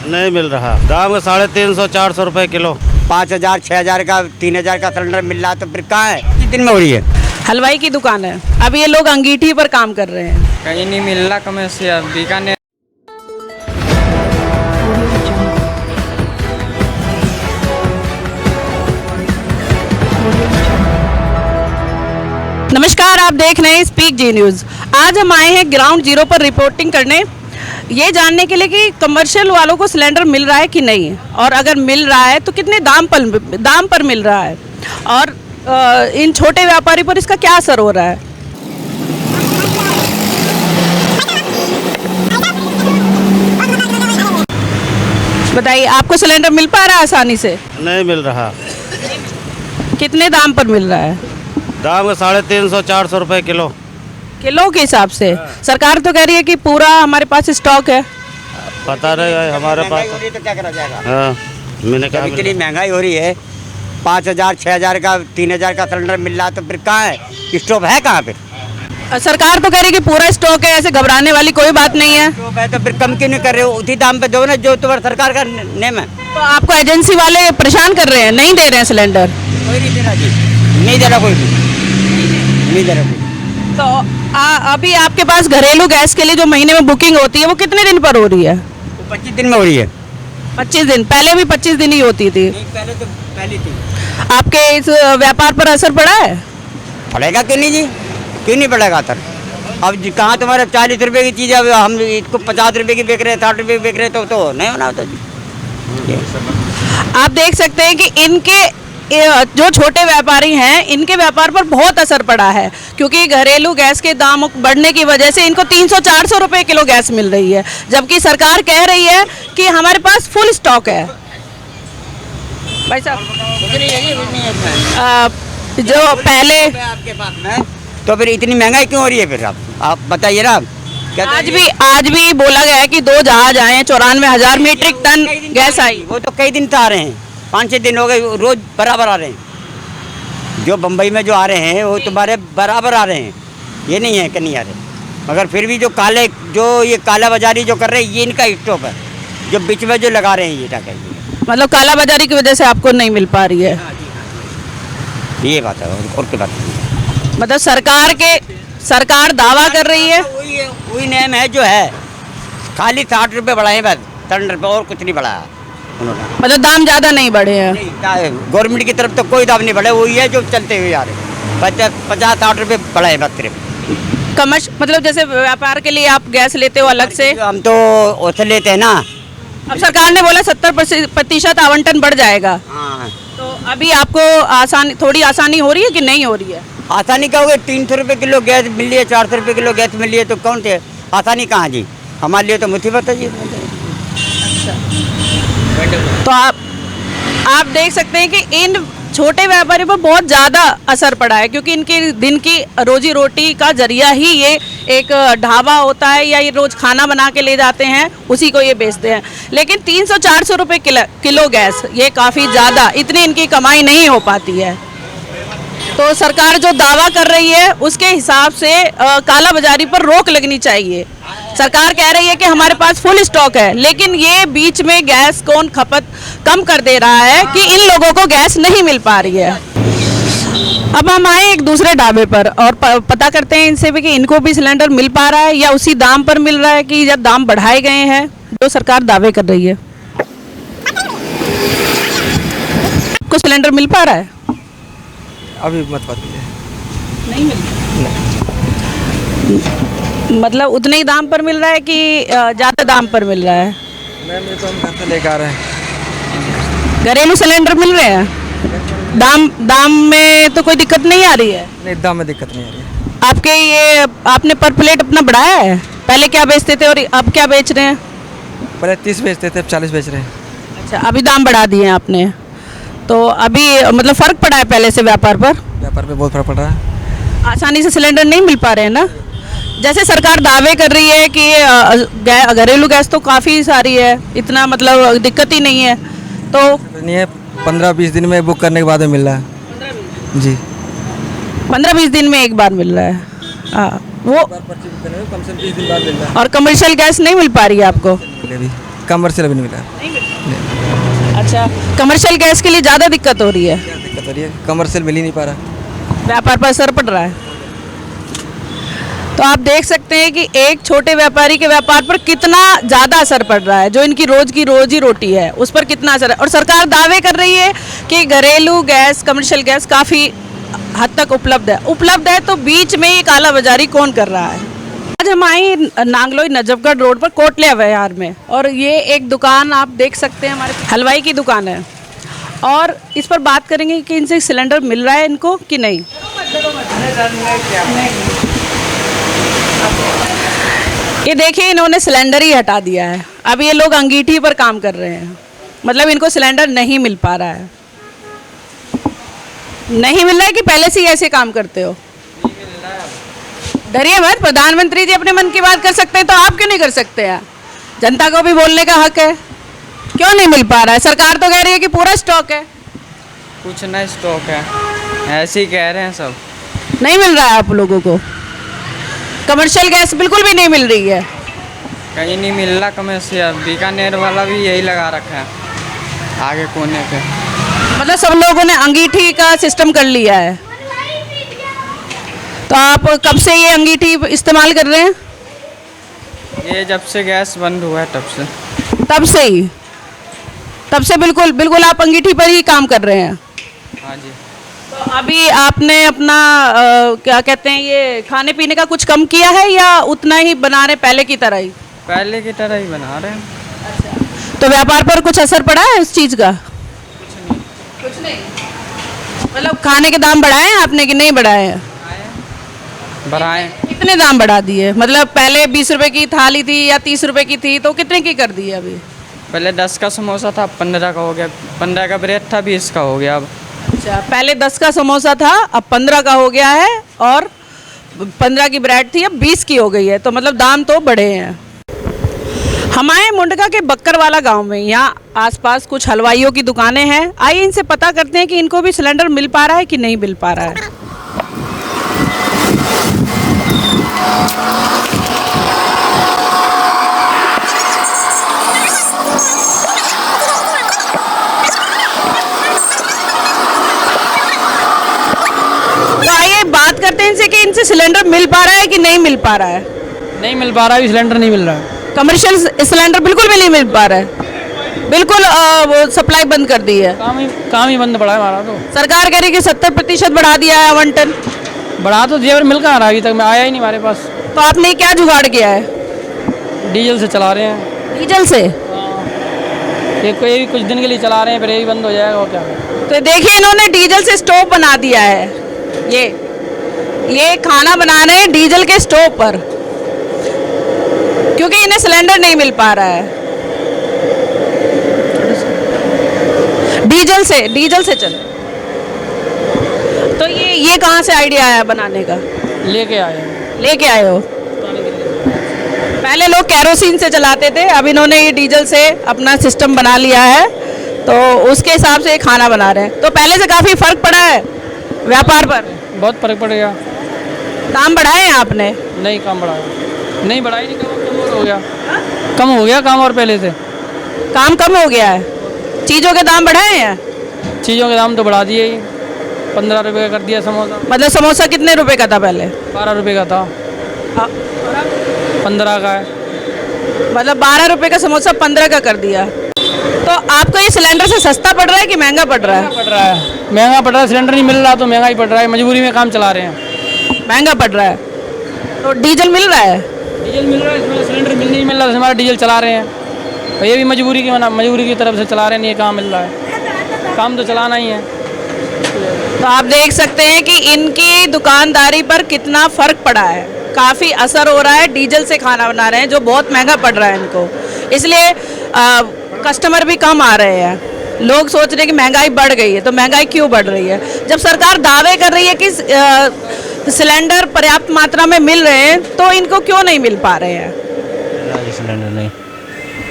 नहीं मिल रहा। दाम 350-400 रुपए किलो। 5,000 6,000 का 3,000 का सिलेंडर मिल रहा तो फिर कहाँ है? कितने दिन में हो रही है? हलवाई की दुकान है, अब ये लोग अंगीठी पर काम कर रहे हैं। कहीं नहीं मिल रहा कमर्शियल बीकानेर। नमस्कार, आप देख रहे हैं स्पीक जी न्यूज़। आज हम आए हैं ग्राउंड जीरो पर रिपोर्टिंग करने, ये जानने के लिए कि कमर्शियल वालों को सिलेंडर मिल रहा है कि नहीं, और अगर मिल रहा है तो कितने दाम पर मिल रहा है, और इन छोटे व्यापारी पर इसका क्या असर हो रहा है। बताइए, आपको सिलेंडर मिल पा रहा है आसानी से? नहीं मिल रहा। कितने दाम पर मिल रहा है? दाम 350-400 रुपए किलो। किलो के हिसाब से? सरकार तो कह रही है कि पूरा हमारे पास स्टॉक है। पता नहीं हमारे पास तो क्या करा जाएगा? हाँ, मैंने कहा इतनी महंगाई हो रही है, 5,000 6,000 का 3,000 का सिलेंडर मिल रहा तो फिर कहाँ है? स्टॉक है कहाँ फिर? सरकार तो कह रही है कि पूरा स्टॉक है, ऐसे घबराने वाली कोई बात नहीं है। स्टॉक है तो फिर कम क्यों नहीं कर रहे हो? उसी दाम पे दो ना जो तुम्हारा सरकार का नेम है। तो आपको एजेंसी वाले परेशान कर रहे हैं, नहीं दे रहे हैं सिलेंडर? कोई नहीं दे रहा जी, नहीं दे रहा कोई भी, नहीं दे रहा कोई। तो अभी आपके पास घरेलू गैस के लिए जो महीने में बुकिंग होती है वो कितने दिन पर हो रही है? 25 दिन में हो रही है। 25 दिन? पहले भी 25 दिन ही होती थी। नहीं, पहले थी। आपके इस व्यापार पर असर पड़ा है? पड़ेगा क्यों नहीं जी, क्यों नहीं पड़ेगा सर? अब कहाँ तुम्हारे 40 रुपए की चीज़ है, हम इसको 50 रुपए की बेच रहे हैं, 60 रुपए की बेच रहे हैं, तो नहीं होना होता जी। आप देख सकते हैं कि इनके जो छोटे व्यापारी हैं, इनके व्यापार पर बहुत असर पड़ा है, क्योंकि घरेलू गैस के दाम बढ़ने की वजह से इनको 300-400 रुपए किलो गैस मिल रही है, जबकि सरकार कह रही है कि हमारे पास फुल स्टॉक है। भाई साहब, जो पहले आपके पास में तो फिर इतनी महंगाई क्यों हो रही है? फिर आप बताइए ना। आज भी बोला गया है कि 2 जहाज आए हैं, 94,000 मीट्रिक टन गैस आई। वो तो कई दिन से आ रहे हैं, 5-6 दिन हो गए, रोज बराबर आ रहे हैं। जो बम्बई में जो आ रहे हैं वो तुम्हारे बराबर आ रहे हैं, ये नहीं है कि नहीं आ रहे। मगर फिर भी जो ये काला बाजारी जो कर रहे हैं, ये इनका स्टॉप है, जो बीच में जो लगा रहे हैं, ये क्या कहेंगे? मतलब काला बाजारी की वजह से आपको नहीं मिल पा रही है? ये बात है, और कोई बात नहीं। मतलब सरकार दावा कर रही है, वही नेम है जो है, खाली 60 रुपये बढ़ाए बस सिलेंडर पे, और कुछ नहीं बढ़ाया उन्होंने। मतलब दाम ज़्यादा नहीं बढ़े हैं? गवर्नमेंट की तरफ तो कोई दाम नहीं बढ़े, वही है जो चलते हुए आ रहे, 50-60 रुपये बढ़ाए बस सिर्फ। मतलब जैसे व्यापार के लिए आप गैस लेते हो अलग से? हम तो उससे लेते हैं ना। अब सरकार ने बोला 70% आवंटन बढ़ जाएगा। हाँ, तो अभी आपको थोड़ी आसानी हो रही है कि नहीं हो रही है? आसानी क्या हो गई? 300 रुपये किलो गैस मिल रही है, 400 रुपये किलो गैस मिल रही है, तो कौन थे? आसानी कहाँ जी? हमारे लिए तो मुसीबत है जी। तो आप देख सकते हैं कि इन छोटे व्यापारियों पर बहुत ज़्यादा असर पड़ा है, क्योंकि इनके दिन की रोजी रोटी का जरिया ही ये एक ढाबा होता है, या ये रोज़ खाना बना के ले जाते हैं, उसी को ये बेचते हैं। लेकिन 300-400 रुपये किलो गैस, ये काफ़ी ज़्यादा, इतनी इनकी कमाई नहीं हो पाती है। तो सरकार जो दावा कर रही है उसके हिसाब से काला बाजारी पर रोक लगनी चाहिए। सरकार कह रही है कि हमारे पास फुल स्टॉक है, लेकिन ये बीच में गैस कौन खपत कम कर दे रहा है कि इन लोगों को गैस नहीं मिल पा रही है। अब हम आए एक दूसरे ढाबे पर और पता करते हैं इनसे भी कि इनको भी सिलेंडर मिल पा रहा है या उसी दाम पर मिल रहा है कि जब दाम बढ़ाए गए हैं जो सरकार दावे कर रही है। आपको सिलेंडर मिल पा रहा है? अभी मत बताइए। नहीं मिल मतलब उतने ही दाम पर मिल रहा है कि ज़्यादा दाम पर मिल रहा है? मैम, ये तो हम घर से लेकर आ रहे हैं। घरेलू सिलेंडर मिल रहे हैं? दाम में तो कोई दिक्कत नहीं आ रही है? नहीं, दाम में दिक्कत नहीं आ रही है। आपके ये आपने पर प्लेट अपना बढ़ाया है? पहले क्या बेचते थे और अब क्या बेच रहे हैं? पहले 30 बेचते थे, अब 40 बेच रहे हैं। अच्छा, अभी दाम बढ़ा दिए हैं आपने, तो अभी मतलब फ़र्क पड़ा है पहले से व्यापार पर? व्यापार पे बहुत फर्क पड़ रहा है। आसानी से सिलेंडर नहीं मिल पा रहे हैं ना? जैसे सरकार दावे कर रही है कि घरेलू गैस तो काफ़ी सारी है, इतना मतलब दिक्कत ही नहीं है, तो नहीं है, 15-20 दिन में बुक करने के बाद में मिल रहा है जी। 15-20 दिन में एक बार मिल रहा है? हाँ, वो पर्ची बुक करने में कम से कम 20 दिन बाद मिल रहा है। और कमर्शियल गैस नहीं मिल पा रही है आपको? भी कमर्शियल भी नहीं मिला। अच्छा, कमर्शियल गैस के लिए ज़्यादा दिक्कत हो रही है, क्या दिक्कत हो रही है, कमर्शियल मिल ही नहीं पा रहा। व्यापार पर असर पड़ रहा है। तो आप देख सकते हैं कि एक छोटे व्यापारी के व्यापार पर कितना ज़्यादा असर पड़ रहा है, जो इनकी रोज़ की रोजी रोटी है उस पर कितना असर है। और सरकार दावे कर रही है कि घरेलू गैस, कमर्शियल गैस काफ़ी हद तक उपलब्ध है तो बीच में ये काला बाजारी कौन कर रहा है। आज हम आए नांगलोई नजफगढ़ रोड पर कोटले विहार में, और ये एक दुकान आप देख सकते हैं, हमारे हलवाई की दुकान है, और इस पर बात करेंगे कि इनसे सिलेंडर मिल रहा है इनको कि नहीं। ये देखिए, इन्होंने सिलेंडर ही हटा दिया है। अब ये लोग अंगीठी पर काम कर रहे हैं, मतलब इनको सिलेंडर नहीं मिल पा रहा है। नहीं मिल रहा है कि पहले से ही ऐसे काम करते हो? डरिए मत, प्रधानमंत्री जी अपने मन की बात कर सकते हैं तो आप क्यों नहीं कर सकते हैं? जनता को भी बोलने का हक है। क्यों नहीं मिल पा रहा है? सरकार तो कह रही है कि पूरा स्टॉक है। कुछ नहीं स्टॉक है, ऐसे ही कह रहे हैं सब। नहीं मिल रहा है आप लोगों को? कमर्शियल गैस बिल्कुल भी नहीं मिल रही है? कहीं नहीं मिल रहा कमर्शियल। बीकानेर वाला भी यही लगा रखा है आगे कोने पे। मतलब सब लोगों ने अंगीठी का सिस्टम कर लिया है। तो आप कब से ये अंगीठी इस्तेमाल कर रहे हैं? ये जब से गैस बंद हुआ है तब से। तब से ही? तब से बिल्कुल आप अंगीठी पर ही काम कर रहे हैं? हाँ जी। तो अभी आपने अपना क्या कहते हैं, ये खाने पीने का कुछ कम किया है या उतना ही बना रहे पहले की तरह ही? पहले की तरह ही बना रहे हैं। तो व्यापार पर कुछ असर पड़ा है इस चीज़ का? कुछ नहीं। मतलब खाने के दाम बढ़ाए हैं आपने कि नहीं बढ़ाए हैं? बढ़ाएं। कितने दाम बढ़ा दिए? मतलब पहले 20 रुपए की थाली थी या 30 रुपए की थी, तो कितने की कर दी है अभी? पहले 10 का समोसा था, 15 का हो गया। 15 का ब्रेड था, 20 का हो गया अब। अच्छा, पहले 10 का समोसा था, अब 15 का हो गया है, और 15 की ब्रेड थी, अब 20 की हो गई है। तो मतलब दाम तो बढ़े हैं। हम आए मुंडका के बक्करवाला गांव में। यहाँ आसपास कुछ हलवाइयों की दुकानें हैं। आइए इनसे पता करते हैं कि इनको भी सिलेंडर मिल पा रहा है कि नहीं मिल पा रहा है। तो आइए बात करते हैं इनसे कि इनसे सिलेंडर मिल पा रहा है कि नहीं मिल पा रहा है। नहीं मिल पा रहा है, सिलेंडर नहीं मिल रहा है। कमर्शियल सिलेंडर बिल्कुल भी नहीं मिल पा रहा है, बिल्कुल वो सप्लाई बंद कर दी है। काम ही बंद पड़ा है हमारा। तो सरकार कह रही है कि 70% बढ़ा दिया है आवंटन। बढ़ा तो दिया, पर मिल कहाँ रहा, अभी तक मैं आया ही नहीं हमारे पास। तो आपने क्या जुगाड़ किया है? डीजल से चला रहे हैं। डीजल से? ये कोई भी कुछ दिन के लिए चला रहे हैं, फिर ये भी बंद हो जाएगा और क्या। तो देखिए, इन्होंने डीजल से स्टोव बना दिया है। ये खाना बना रहे हैं डीजल के स्टोव पर, क्योंकि इन्हें सिलेंडर नहीं मिल पा रहा है। डीजल से चल। तो ये कहाँ से आइडिया आया बनाने का? लेके आए हैं। लेके आए हो? पहले लोग कैरोसिन से चलाते थे, अब इन्होंने ये डीजल से अपना सिस्टम बना लिया है, तो उसके हिसाब से ये खाना बना रहे हैं। तो पहले से काफ़ी फर्क पड़ा है व्यापार पर? बहुत फर्क पड़ेगा। दाम बढ़ाए हैं आपने? नहीं, काम बढ़ाया नहीं, बढ़ाई नहीं, कम और हो गया। कम हो गया काम और पहले से। काम कम हो गया है? चीज़ों के दाम बढ़ाए हैं? चीज़ों के दाम तो बढ़ा दिए ही। 15 रुपये का कर दिया समोसा। मतलब समोसा कितने रुपए का था पहले? 12 रुपये का था, 15 का है। मतलब 12 रुपए का समोसा 15 का कर दिया। तो आपको ये सिलेंडर से सस्ता पड़ रहा है कि महंगा पड़ रहा है? महंगा पड़ रहा है। सिलेंडर नहीं मिल रहा तो महंगा ही पड़ रहा है, मजबूरी में काम चला रहे हैं। महंगा पड़ रहा है। तो डीजल मिल रहा है? डीजल मिल रहा है, इसमें सिलेंडर नहीं मिल रहा, हमारा डीजल चला रहे हैं। और ये भी मजबूरी की तरफ से चला रहे हैं, ये काम मिल रहा है, काम तो चलाना ही है। तो आप देख सकते हैं कि इनकी दुकानदारी पर कितना फ़र्क पड़ा है, काफ़ी असर हो रहा है। डीजल से खाना बना रहे हैं जो बहुत महंगा पड़ रहा है इनको, इसलिए कस्टमर भी कम आ रहे हैं। लोग सोच रहे हैं कि महंगाई बढ़ गई है, तो महंगाई क्यों बढ़ रही है? जब सरकार दावे कर रही है कि सिलेंडर पर्याप्त मात्रा में मिल रहे हैं, तो इनको क्यों नहीं मिल पा रहे हैं? सिलेंडर नहीं,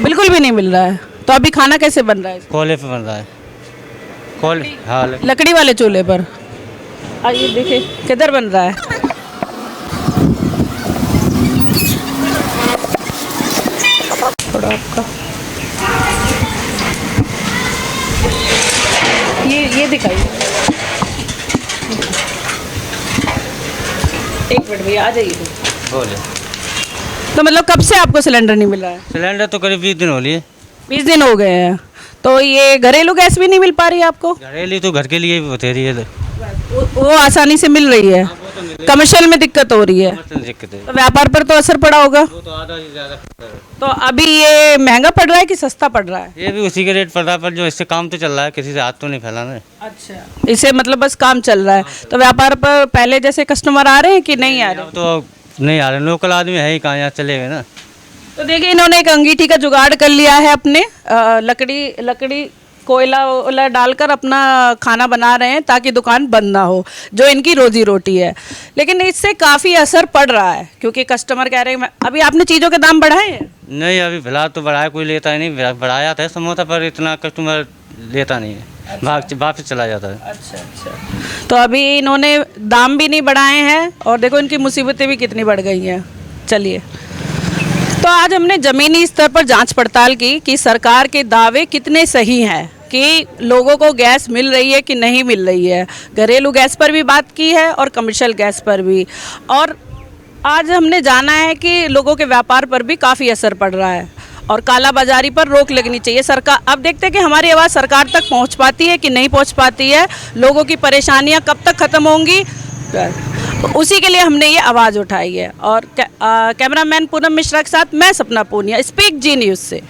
बिल्कुल भी नहीं मिल रहा है। तो अभी खाना कैसे बन रहा है? कोयले पे बन रहा है। कोयले, हाँ, लकड़ी वाले चूल्हे पर। आइए देखिए किधर बन रहा है। थोड़ा आपका ये दिखाइए। एक मिनट भैया, आ जाइए। बोले तो मतलब कब से आपको सिलेंडर नहीं मिल रहा है? सिलेंडर तो करीब 20 दिन हो लिए। 20 दिन हो गए हैं। तो ये घरेलू गैस भी नहीं मिल पा रही है आपको? घरेली तो घर के लिए भी बतेरी है। वो आसानी से मिल रही है, कमर्शियल में दिक्कत हो रही है, दिक्कत है तो व्यापार पर तो असर पड़ा होगा। वो तो आधा ही ज़्यादा। तो अभी ये महंगा पड़ रहा है कि सस्ता पड़ रहा है? ये भी उसी के रेट पड़ रहा है, पर जो इससे काम तो चल रहा है, किसी से हाथ तो नहीं फैलाना है। अच्छा, इसे मतलब बस काम चल रहा है। तो व्यापार पर पहले जैसे कस्टमर आ रहे हैं कि नहीं आ रहे? अब तो नहीं आ रहे, लोकल आदमी है ही कहाँ, यहाँ चले गए ना। तो देखिए, इन्होंने एक अंगीठी का जुगाड़ कर लिया है अपने, लकड़ी कोयला वोयला डालकर अपना खाना बना रहे हैं ताकि दुकान बंद ना हो, जो इनकी रोजी रोटी है। लेकिन इससे काफ़ी असर पड़ रहा है, क्योंकि कस्टमर कह रहे हैं। अभी आपने चीज़ों के दाम बढ़ाए हैं? नहीं, अभी फिलहाल तो बढ़ाया कोई लेता ही नहीं। बढ़ाया था समोसा, पर इतना कस्टमर लेता नहीं है, वापस चला जाता है। अच्छा। तो अभी इन्होंने दाम भी नहीं बढ़ाए हैं, और देखो इनकी मुसीबतें भी कितनी बढ़ गई हैं। चलिए, तो आज हमने ज़मीनी स्तर पर जांच पड़ताल की कि सरकार के दावे कितने सही हैं, कि लोगों को गैस मिल रही है कि नहीं मिल रही है। घरेलू गैस पर भी बात की है और कमर्शियल गैस पर भी। और आज हमने जाना है कि लोगों के व्यापार पर भी काफ़ी असर पड़ रहा है, और काला बाजारी पर रोक लगनी चाहिए। सरकार, अब देखते हैं कि हमारी आवाज़ सरकार तक पहुंच पाती है कि नहीं पहुंच पाती है, लोगों की परेशानियां कब तक ख़त्म होंगी, उसी के लिए हमने ये आवाज़ उठाई है। और कैमरामैन पूनम मिश्रा के साथ मैं सपना पूनिया, स्पीक जी न्यूज़ से।